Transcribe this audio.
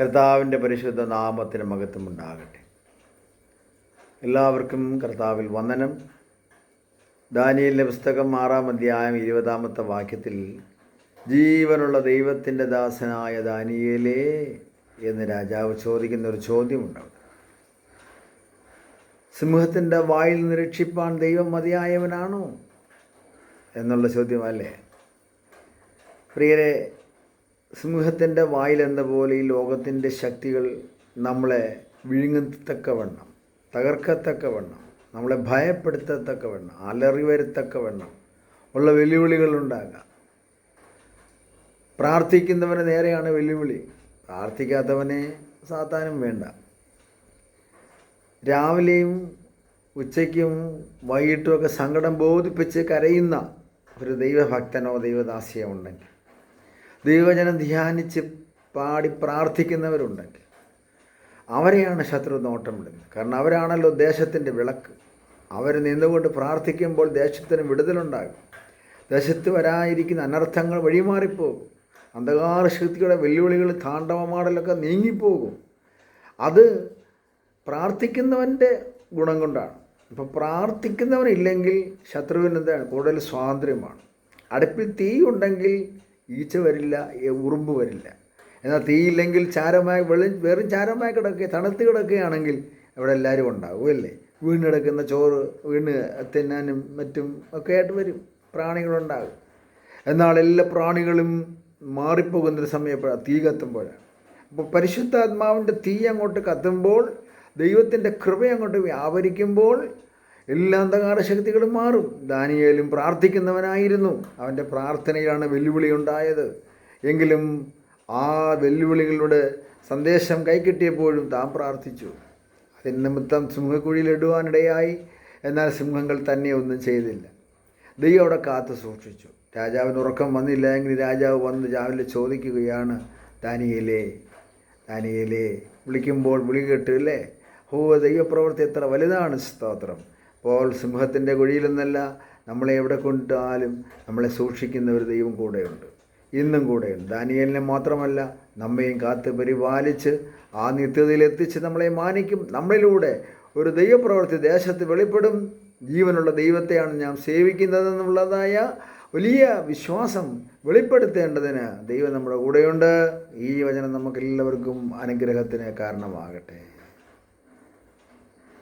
കർത്താവിൻ്റെ പരിശുദ്ധ നാമത്തിന് മഹത്വമുണ്ടാകട്ടെ. എല്ലാവർക്കും കർത്താവിൽ വന്ദനം. ദാനിയേലിൻ്റെ പുസ്തകം 6-ാം അധ്യായം 20-ാമത്തെ വാക്യത്തിൽ ജീവനുള്ള ദൈവത്തിൻ്റെ ദാസനായ ദാനിയേലേ എന്ന് രാജാവ് ചോദിക്കുന്ന ഒരു ചോദ്യമുണ്ടാവും. സിംഹത്തിൻ്റെ വായിൽ നിന്ന് രക്ഷിപ്പാൻ ദൈവം മതിയായവനാണോ എന്നുള്ള ചോദ്യമല്ലേ? പ്രിയരെ, സിംഹത്തിൻ്റെ വായിലെന്ന പോലെ ഈ ലോകത്തിൻ്റെ ശക്തികൾ നമ്മളെ വിഴുങ്ങത്തക്കവണ്ണം, തകർക്കത്തക്കവണ്ണം, നമ്മളെ ഭയപ്പെടുത്തത്തക്കവണ്ണം, അലറി വരുത്തക്കവണ്ണം ഉള്ള വെല്ലുവിളികളുണ്ടാകാം. പ്രാർത്ഥിക്കുന്നവന് നേരെയാണ് വെല്ലുവിളി, പ്രാർത്ഥിക്കാത്തവനെ സാത്താനും വേണ്ട. രാവിലെയും ഉച്ചയ്ക്കും വൈകിട്ടുമൊക്കെ സങ്കടം ബോധിപ്പിച്ച് കരയുന്ന ഒരു ദൈവഭക്തനോ ദൈവദാസിയോ ഉണ്ടെങ്കിൽ, ദൈവജനം ധ്യാനിച്ച് പാടി പ്രാർത്ഥിക്കുന്നവരുണ്ടെങ്കിൽ അവരെയാണ് ശത്രു നോട്ടമിടുന്നത്. കാരണം അവരാണല്ലോ ദേശത്തിൻ്റെ വിളക്ക്. അവർ നിന്നുകൊണ്ട് പ്രാർത്ഥിക്കുമ്പോൾ ദേശത്തിന് വിടുതലുണ്ടാകും. ദേശത്ത് വരാനിരിക്കുന്ന അനർത്ഥങ്ങൾ വഴിമാറിപ്പോകും. അന്ധകാര ശക്തിയുടെ വെല്ലുവിളികൾ, താണ്ഡവമാടലൊക്കെ നീങ്ങിപ്പോകും. അത് പ്രാർത്ഥിക്കുന്നവൻ്റെ ഗുണം കൊണ്ടാണ്. ഇപ്പോൾ പ്രാർത്ഥിക്കുന്നവനില്ലെങ്കിൽ ശത്രുവിന് എന്താണ്? കൂടുതൽ സ്വാതന്ത്ര്യമാണ്. അടുപ്പിൽ തീ ഉണ്ടെങ്കിൽ ഈച്ച വരില്ല, ഉറുമ്പ് വരില്ല. എന്നാൽ തീയില്ലെങ്കിൽ ചാരമായി വെറും ചാരമായി കിടക്കുക, തണുത്ത് കിടക്കുകയാണെങ്കിൽ അവിടെ എല്ലാവരും ഉണ്ടാകുമല്ലേ? വീണ് കിടക്കുന്ന ചോറ് വീണ് തിന്നാനും മറ്റും ഒക്കെ ആയിട്ട് വരും, പ്രാണികളുണ്ടാകും. എന്നാൽ എല്ലാ പ്രാണികളും മാറിപ്പോകുന്നൊരു സമയം എപ്പോഴാണ്? തീ കത്തുമ്പോഴാണ്. അപ്പോൾ പരിശുദ്ധാത്മാവിൻ്റെ തീ അങ്ങോട്ട് കത്തുമ്പോൾ, ദൈവത്തിൻ്റെ കൃപ അങ്ങോട്ട് വ്യാപരിക്കുമ്പോൾ എല്ലാ അന്ധകാര ശക്തികളും മാറും. ദാനിയേലും പ്രാർത്ഥിക്കുന്നവനായിരുന്നു. അവൻ്റെ പ്രാർത്ഥനയിലാണ് വെല്ലുവിളി ഉണ്ടായത്. എങ്കിലും ആ വെല്ലുവിളികളുടെ സന്ദേശം കൈക്കിട്ടിയപ്പോഴും താൻ പ്രാർത്ഥിച്ചു. അതിന് നിമിത്തം സിംഹക്കുഴിയിലിടുവാനിടയായി. എന്നാൽ സിംഹങ്ങൾ തന്നെ ഒന്നും ചെയ്തില്ല. ദൈവം അവിടെ കാത്തു സൂക്ഷിച്ചു. രാജാവിന് ഉറക്കം വന്നില്ല എങ്കിൽ രാജാവ് വന്ന് രാവിലെ ചോദിക്കുകയാണ്, ദാനിയേലേ, ദാനിയേലേ. വിളിക്കുമ്പോൾ വിളി കേട്ട് അല്ലേ? ദൈവപ്രവൃത്തി എത്ര വലുതാണ്! സ്തോത്രം. അപ്പോൾ സിംഹത്തിൻ്റെ കുഴിയിൽ നിന്നല്ല, നമ്മളെ എവിടെ കൊണ്ടാലും നമ്മളെ സൂക്ഷിക്കുന്ന ഒരു ദൈവം കൂടെയുണ്ട്, ഇന്നും കൂടെയുണ്ട്. ദാനിയേലിനെ മാത്രമല്ല, നമ്മയും കാത്ത് പരിപാലിച്ച് ആ നിത്യതയിലെത്തിച്ച് നമ്മളെ മാനിക്കും. നമ്മളിലൂടെ ഒരു ദൈവപ്രവൃത്തി ദേശത്ത് വെളിപ്പെടും. ജീവനുള്ള ദൈവത്തെയാണ് ഞാൻ സേവിക്കുന്നതെന്നുള്ളതായ വലിയ വിശ്വാസം വെളിപ്പെടുത്തേണ്ടതിന് ദൈവം നമ്മുടെ കൂടെയുണ്ട്. ഈ വചനം നമുക്കെല്ലാവർക്കും അനുഗ്രഹത്തിന് കാരണമാകട്ടെ.